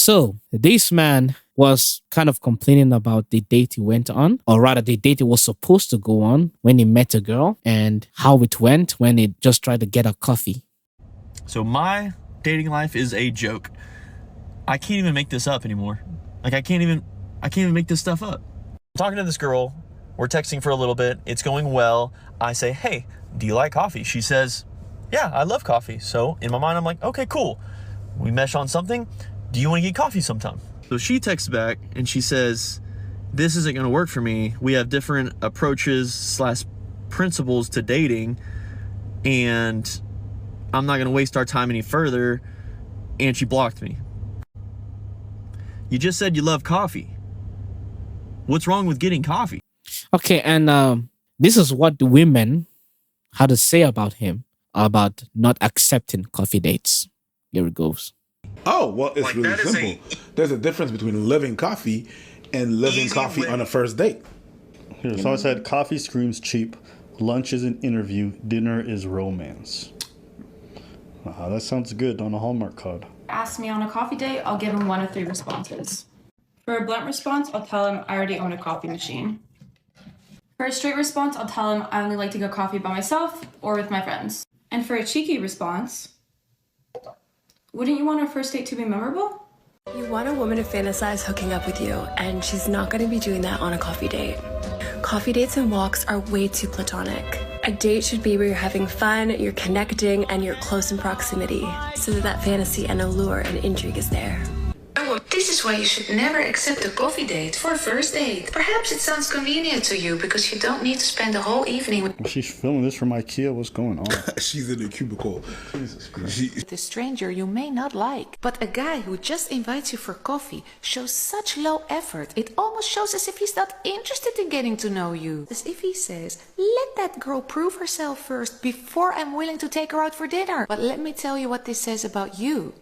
So this man was kind of complaining about the date he went on, or rather the date he was supposed to go on when he met a girl and how it went when he just tried to get a coffee. So my dating life is a joke. I can't even make this up anymore. Like I can't even make this stuff up. I'm talking to this girl, we're texting for a little bit, it's going well. I say, hey, do you like coffee? She says, yeah, I love coffee. So in my mind, I'm like, okay, cool. We mesh on something. Do you want to get coffee sometime? So she texts back and she says, this isn't going to work for me. We have different approaches / principles to dating, and I'm not going to waste our time any further. And she blocked me. You just said you love coffee. What's wrong with getting coffee? Okay, and this is what the women had to say about him, about not accepting coffee dates. Here it goes. Oh, well, it's really simple. There's a difference between loving coffee and loving coffee on a first date. Here, someone said, coffee screams cheap. Lunch is an interview. Dinner is romance. That sounds good on a Hallmark card. Asks me on a coffee date, I'll give him 1 of 3 responses. For a blunt response, I'll tell him I already own a coffee machine. For a straight response, I'll tell him I only like to get coffee by myself or with my friends. And for a cheeky response, wouldn't you want our first date to be memorable? You want a woman to fantasize hooking up with you, and she's not going to be doing that on a coffee date. Coffee dates and walks are way too platonic. A date should be where you're having fun, you're connecting, and you're close in proximity, so that fantasy and allure and intrigue is there. Oh, this is why you should never accept a coffee date for a first date. Perhaps it sounds convenient to you because you don't need to spend the whole evening with She's filming this from IKEA. What's going on? She's in a cubicle. Jesus Christ. a stranger you may not like. But a guy who just invites you for coffee shows such low effort. It almost shows as if he's not interested in getting to know you. As if he says, let that girl prove herself first before I'm willing to take her out for dinner. But let me tell you what this says about you.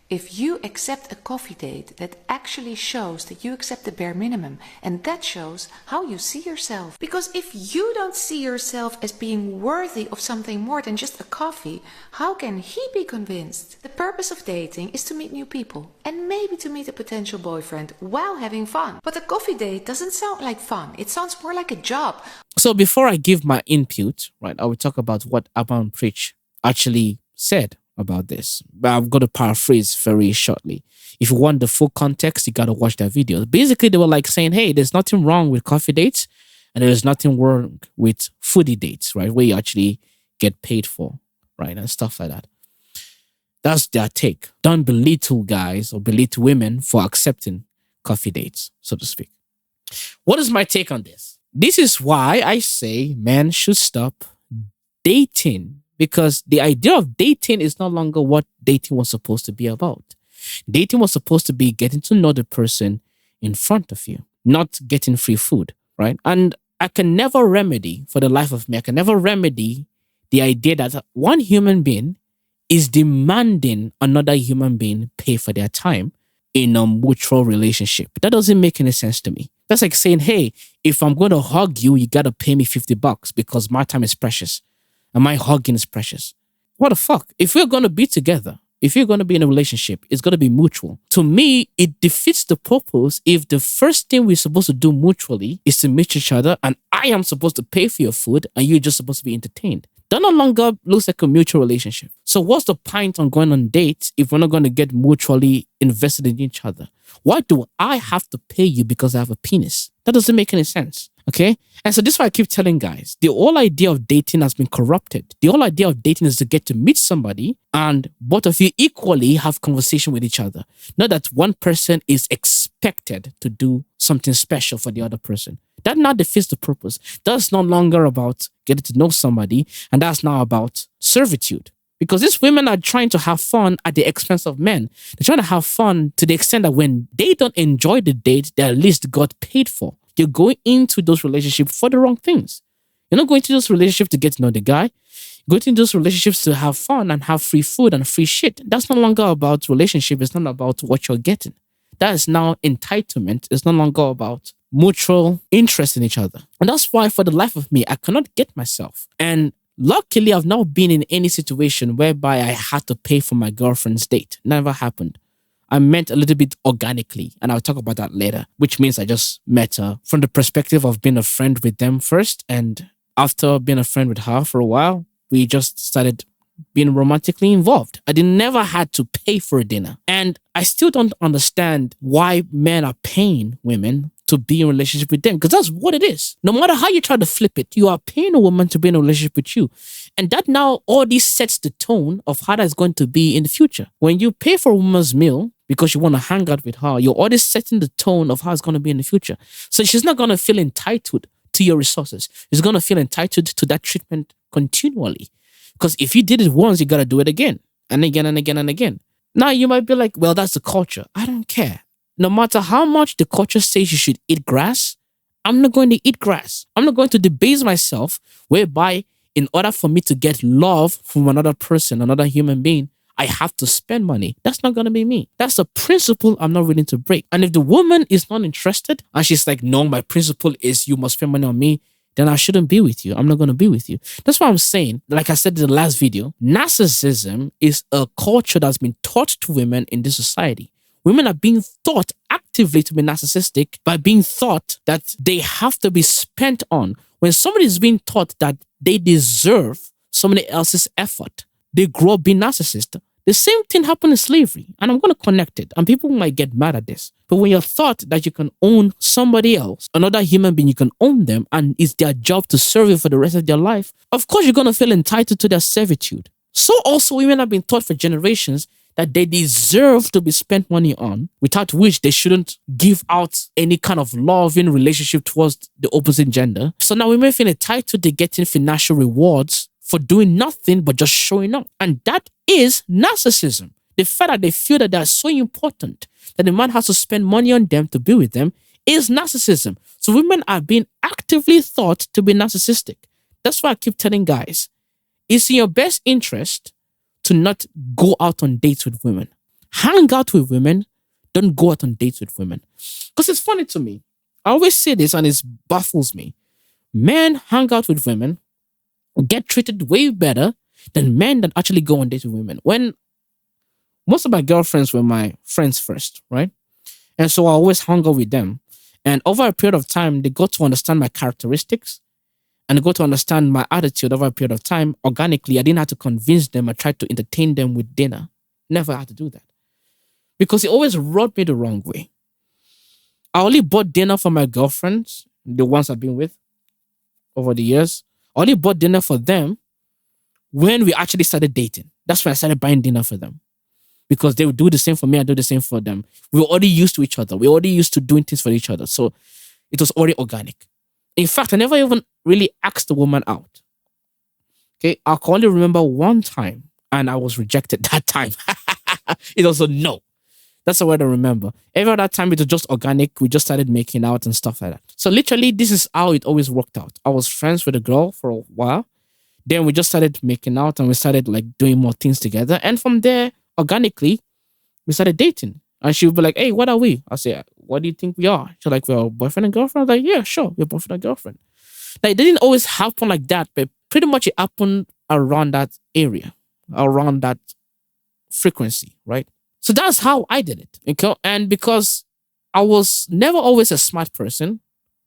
If you accept a coffee date, that actually shows that you accept the bare minimum, and that shows how you see yourself. Because if you don't see yourself as being worthy of something more than just a coffee, how can he be convinced? The purpose of dating is to meet new people, and maybe to meet a potential boyfriend while having fun. But a coffee date doesn't sound like fun. It sounds more like a job. So before I give my input, right, I will talk about what Aban Preach actually said about this. But I'm going to paraphrase very shortly. If you want the full context, you got to watch that video. Basically, they were like saying, hey, there's nothing wrong with coffee dates, and there's nothing wrong with foodie dates, right, where you actually get paid for, right, and stuff like that. That's their take. Don't belittle guys or belittle women for accepting coffee dates, so to speak. What is my take on this? This is why I say men should stop dating, because the idea of dating is no longer what dating was supposed to be about. Dating was supposed to be getting to know the person in front of you, not getting free food, right? And I can never remedy, for the life of me, I can never remedy the idea that one human being is demanding another human being pay for their time in a mutual relationship. That doesn't make any sense to me. That's like saying, hey, if I'm going to hug you, you got to pay me $50 because my time is precious. And my hugging is precious. What the fuck? If we're going to be together, if you're going to be in a relationship, it's going to be mutual. To me, it defeats the purpose if the first thing we're supposed to do mutually is to meet each other and I am supposed to pay for your food and you're just supposed to be entertained. That no longer looks like a mutual relationship. So what's the point on going on dates if we're not going to get mutually invested in each other? Why do I have to pay you because I have a penis? That doesn't make any sense. Okay? And so this is why I keep telling guys, the whole idea of dating has been corrupted. The whole idea of dating is to get to meet somebody and both of you equally have conversation with each other. Not that one person is expected to do something special for the other person. That now defeats the purpose. That's no longer about getting to know somebody, and that's now about servitude. Because these women are trying to have fun at the expense of men. They're trying to have fun to the extent that when they don't enjoy the date, they at least got paid for. You're going into those relationships for the wrong things. You're not going to those relationships to get to know the guy. You're going into those relationships to have fun and have free food and free shit. That's no longer about relationship. It's not about what you're getting. That is now entitlement. It's no longer about mutual interest in each other. And that's why for the life of me, I cannot get myself. And luckily, I've not been in any situation whereby I had to pay for my girlfriend's date. Never happened. I meant a little bit organically, and I'll talk about that later, which means I just met her from the perspective of being a friend with them first. And after being a friend with her for a while, we just started being romantically involved. I never had to pay for a dinner. And I still don't understand why men are paying women to be in a relationship with them, because that's what it is. No matter how you try to flip it, you are paying a woman to be in a relationship with you. And that now already sets the tone of how that's going to be in the future. When you pay for a woman's meal because you want to hang out with her, you're already setting the tone of how it's going to be in the future. So she's not going to feel entitled to your resources. She's going to feel entitled to that treatment continually. Because if you did it once, you got to do it again and again and again and again. Now you might be like, well, that's the culture. I don't care. No matter how much the culture says you should eat grass, I'm not going to eat grass. I'm not going to debase myself whereby in order for me to get love from another person, another human being, I have to spend money. That's not going to be me. That's a principle I'm not willing to break. And if the woman is not interested and she's like, no, my principle is you must spend money on me, then I shouldn't be with you. I'm not going to be with you. That's why I'm saying, like I said in the last video, narcissism is a culture that's been taught to women in this society. Women are being taught actively to be narcissistic by being taught that they have to be spent on. When somebody is being taught that they deserve somebody else's effort, they grow up being narcissist. The same thing happened in slavery, and I'm going to connect it, and people might get mad at this. But when you're taught that you can own somebody else, another human being, you can own them, and it's their job to serve you for the rest of their life, of course you're going to feel entitled to their servitude. So also women have been taught for generations that they deserve to be spent money on, without which they shouldn't give out any kind of loving relationship towards the opposite gender. So now women feel entitled to getting financial rewards for doing nothing but just showing up. And that is narcissism. The fact that they feel that they are so important that the man has to spend money on them to be with them is narcissism. So women are being actively taught to be narcissistic. That's why I keep telling guys, it's in your best interest to not go out on dates with women. Hang out with women, don't go out on dates with women. Because it's funny to me. I always say this and it baffles me. Men hang out with women, get treated way better than men that actually go on dates with women. When most of my girlfriends were my friends first, right? And so I always hung out with them. And over a period of time, they got to understand my characteristics and they got to understand my attitude over a period of time. Organically, I didn't have to convince them. I tried to entertain them with dinner. Never had to do that. Because it always rubbed me the wrong way. I only bought dinner for my girlfriends, the ones I've been with over the years. I only bought dinner for them when we actually started dating. That's when I started buying dinner for them. Because they would do the same for me, I do the same for them. We were already used to each other. We were already used to doing things for each other. So it was already organic. In fact, I never even really asked the woman out. Okay, I can only remember one time and I was rejected that time. It was a no. That's the word I remember. Every other time it was just organic. We just started making out and stuff like that. So literally, this is how it always worked out. I was friends with a girl for a while. Then we just started making out and we started like doing more things together. And from there, organically, we started dating. And she would be like, hey, what are we? I say, what do you think we are? She's like, we're boyfriend and girlfriend. I was like, yeah, sure, we're boyfriend and girlfriend. Like, it didn't always happen like that, but pretty much it happened around that area, around that frequency, right? So that's how I did it. Okay? And because I was never always a smart person,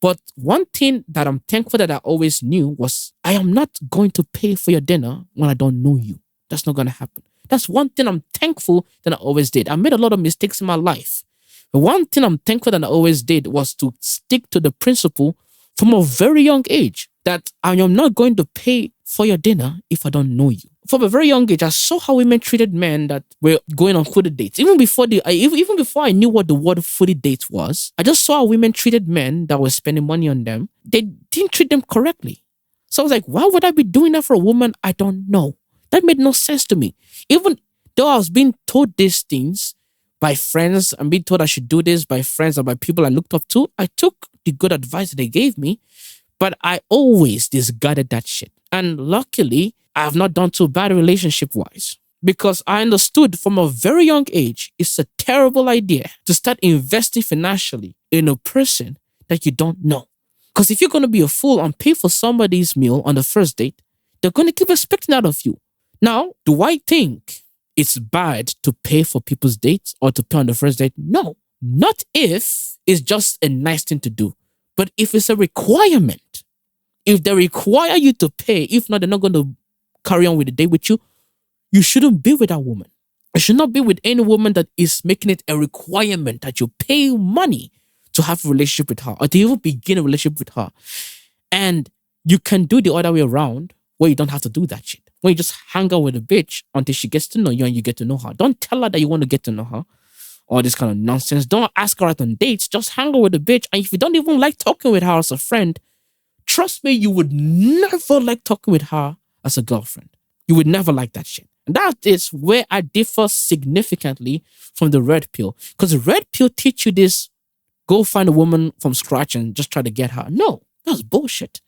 but one thing that I'm thankful that I always knew was I am not going to pay for your dinner when I don't know you. That's not going to happen. That's one thing I'm thankful that I always did. I made a lot of mistakes in my life. But one thing I'm thankful that I always did was to stick to the principle from a very young age that I am not going to pay for your dinner if I don't know you. From a very young age, I saw how women treated men that were going on foodie dates. Even before I knew what the word foodie date was, I just saw how women treated men that were spending money on them. They didn't treat them correctly. So I was like, why would I be doing that for a woman I don't know? That made no sense to me. Even though I was being told these things by friends, I'm being told I should do this by friends or by people I looked up to, I took the good advice that they gave me, but I always discarded that shit. And luckily, I have not done too bad relationship-wise because I understood from a very young age, it's a terrible idea to start investing financially in a person that you don't know. Because if you're going to be a fool and pay for somebody's meal on the first date, they're going to keep expecting that of you. Now, do I think it's bad to pay for people's dates or to pay on the first date? No, not if it's just a nice thing to do. But if it's a requirement, if they require you to pay, if not, they're not going to carry on with the date with you, you shouldn't be with that woman. You should not be with any woman that is making it a requirement that you pay money to have a relationship with her or to even begin a relationship with her. And you can do the other way around where you don't have to do that shit. Where you just hang out with a bitch until she gets to know you and you get to know her. Don't tell her that you want to get to know her or this kind of nonsense. Don't ask her out on dates. Just hang out with a bitch. And if you don't even like talking with her as a friend, trust me, you would never like talking with her as a girlfriend. You would never like that shit. And that is where I differ significantly from the red pill. Because the red pill teach you this, go find a woman from scratch and just try to get her. No, that's bullshit.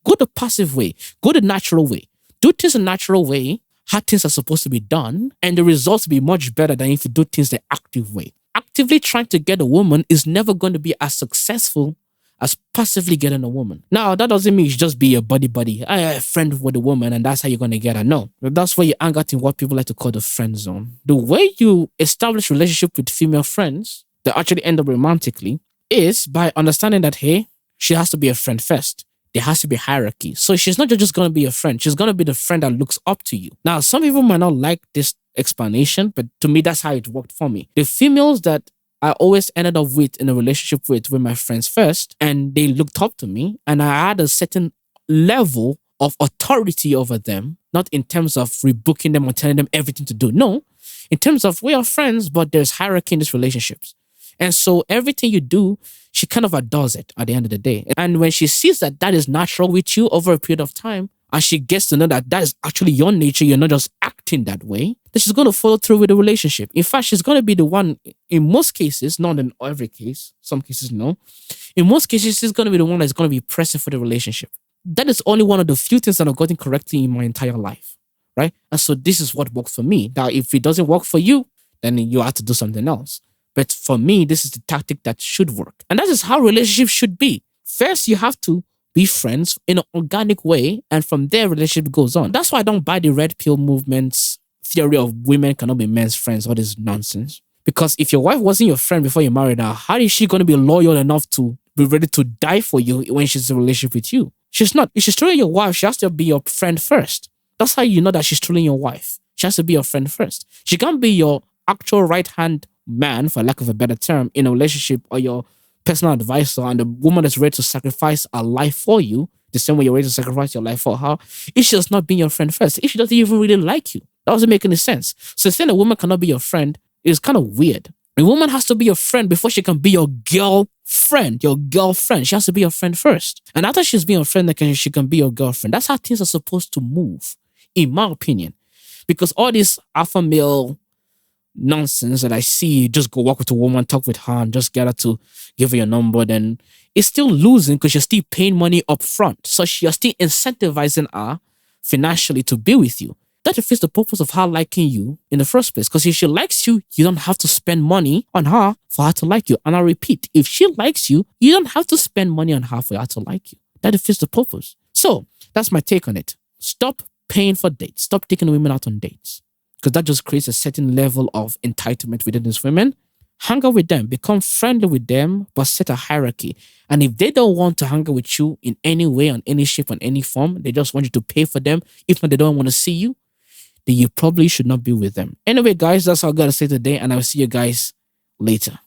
Go the passive way. Go the natural way. Do things the natural way, how things are supposed to be done, and the results will be much better than if you do things the active way. Actively trying to get a woman is never going to be as successful as passively getting a woman. Now, that doesn't mean you should just be a buddy, a friend with a woman, and that's how you're going to get her. No, that's where you hang out in what people like to call the friend zone. The way you establish relationship with female friends that actually end up romantically is by understanding that, hey, she has to be a friend first. There has to be hierarchy. So she's not just going to be a friend. She's going to be the friend that looks up to you. Now, some people might not like this explanation, but to me, that's how it worked for me. The females that I always ended up with in a relationship with my friends first, and they looked up to me, and I had a certain level of authority over them, not in terms of rebooking them or telling them everything to do. No, in terms of we are friends, but there's hierarchy in these relationships. And so everything you do, she kind of adores it at the end of the day. And when she sees that that is natural with you over a period of time, and she gets to know that that is actually your nature, you're not just acting that way, then she's going to follow through with the relationship. In fact, she's going to be the one, in most cases, not in every case, some cases no, in most cases, she's going to be the one that's going to be pressing for the relationship. That is only one of the few things that I've gotten correctly in my entire life, right? And so this is what worked for me. Now, if it doesn't work for you, then you have to do something else. But for me, this is the tactic that should work. And that is how relationships should be. First, you have to be friends in an organic way, and from there, relationship goes on. That's why I don't buy the red pill movement's theory of women cannot be men's friends, all this nonsense. Because if your wife wasn't your friend before you married her, how is she going to be loyal enough to be ready to die for you when she's in a relationship with you? She's not. If she's truly your wife, she has to be your friend first. That's how you know that she's truly your wife. She has to be your friend first. She can't be your actual right-hand man, for lack of a better term, in a relationship, or your personal advisor, and the woman that's ready to sacrifice her life for you, the same way you're ready to sacrifice your life for her, if she does not be your friend first, if she doesn't even really like you, that doesn't make any sense. So saying a woman cannot be your friend is kind of weird. A woman has to be your friend before she can be your girlfriend. Your girlfriend. She has to be your friend first. And after she's been your friend, she can be your girlfriend. That's how things are supposed to move, in my opinion. Because all this alpha male nonsense that I see, just go walk with a woman, talk with her, and just get her to give her your number, then it's still losing because you're still paying money up front. So you're still incentivizing her financially to be with you. That defeats the purpose of her liking you in the first place. Because if she likes you, you don't have to spend money on her for her to like you. And I repeat, if she likes you, you don't have to spend money on her for her to like you. That defeats the purpose. So that's my take on it. Stop paying for dates. Stop taking women out on dates. Because that just creates a certain level of entitlement within these women. Hang out with them, become friendly with them, but set a hierarchy. And if they don't want to hang out with you in any way, on any shape, on any form, they just want you to pay for them. If not, they don't want to see you, then you probably should not be with them. Anyway, guys, that's all I got to say today, and I'll see you guys later.